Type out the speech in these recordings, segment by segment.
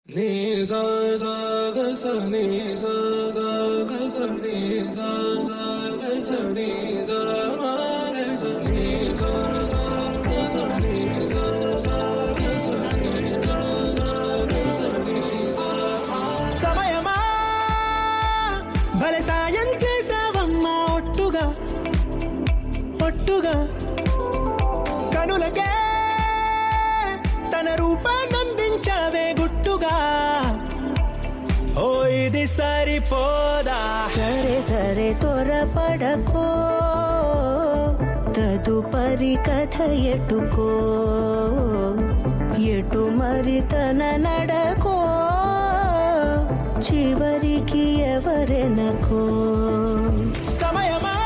నీ సా సా గ స నీ సా సా గ స నీ సా సా గ స నీ సా మా గ స నీ సా సా గ స నీ సా సా గ స నీ సా సా గ స నీ సా మా. సమయమా భలే సాయం చేసావమ్మా ఒట్టుగా ఒట్టుగా కనులకే తన రూపాన్నందించావే గుట్టుగా. ఓ ఇది సరిపోదా, సరే సరే త్వరపడకో, తదుపరి కథ ఎటుకో, ఎటు మరి తన నడకో, చివరికి ఎవరెనకో. సమయమా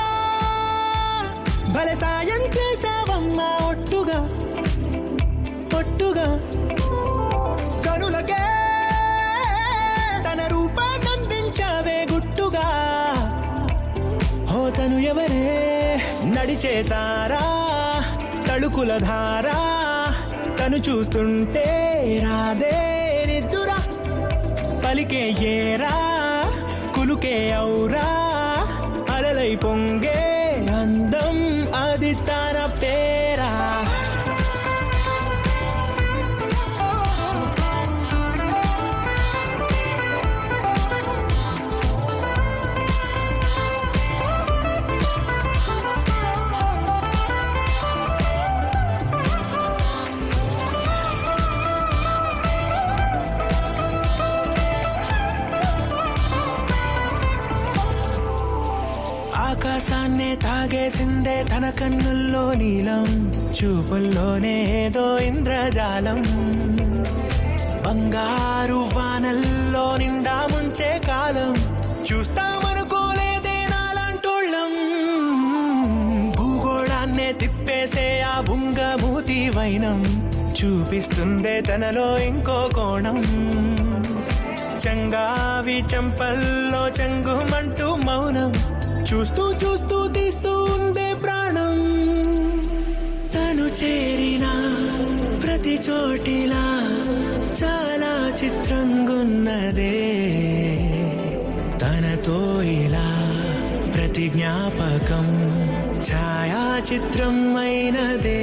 భలే సాయం చేసావమ్మా ఒట్టుగా ఒట్టుగా కనులకే తన రూపాన్నందించావే గుట్టుగా. ఓ తను ఎవరే నడిచే తారా తళుకుల ధారా, తను చూస్తుంటే రాదే నిద్దురా, పలికే ఏరా కులుకే ఔరా, అలలై పొంగే అందం అది తన పేరా. ఆకాశాన్నే తాగేసిందే తన కన్నుల్లో నీలం, చూపుల్లోనే ఏదో ఇంద్రజాలం, బంగారు వానల్లో నిండా ముంచే కాలం, చూస్తామనుకోలేదే నాలాంటోళ్ళం. భూగోళాన్నే తిప్పేసే ఆ బుంగమూతి వైనం, చూపిస్తుందే తనలో ఇంకో కోణం, చంగావి చంపల్లో చంగుమంటూ మౌనం, చూస్తూ చూస్తూ తీస్తూ ఉందే ప్రాణం. తను చేరిన ప్రతి చోటిలా చాలా చిత్రంగున్నదే, తనతో ఇలా ప్రతి జ్ఞాపకం ఛాయాచిత్రం అయినదే.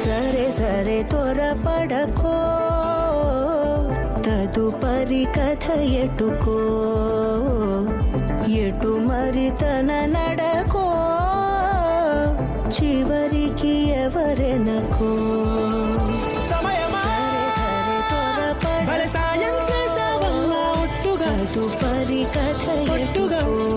సరే సరే త్వరపడకో, తదుపరి కథ ఎటుకో, ఎటు మరి తన నడకో, చివరికి ఎవరెనకో. సమయమా భలే సాయం చేసావమ్మా ఒట్టుగా తదుపరి కథ ఒట్టుగా ఎటుకో,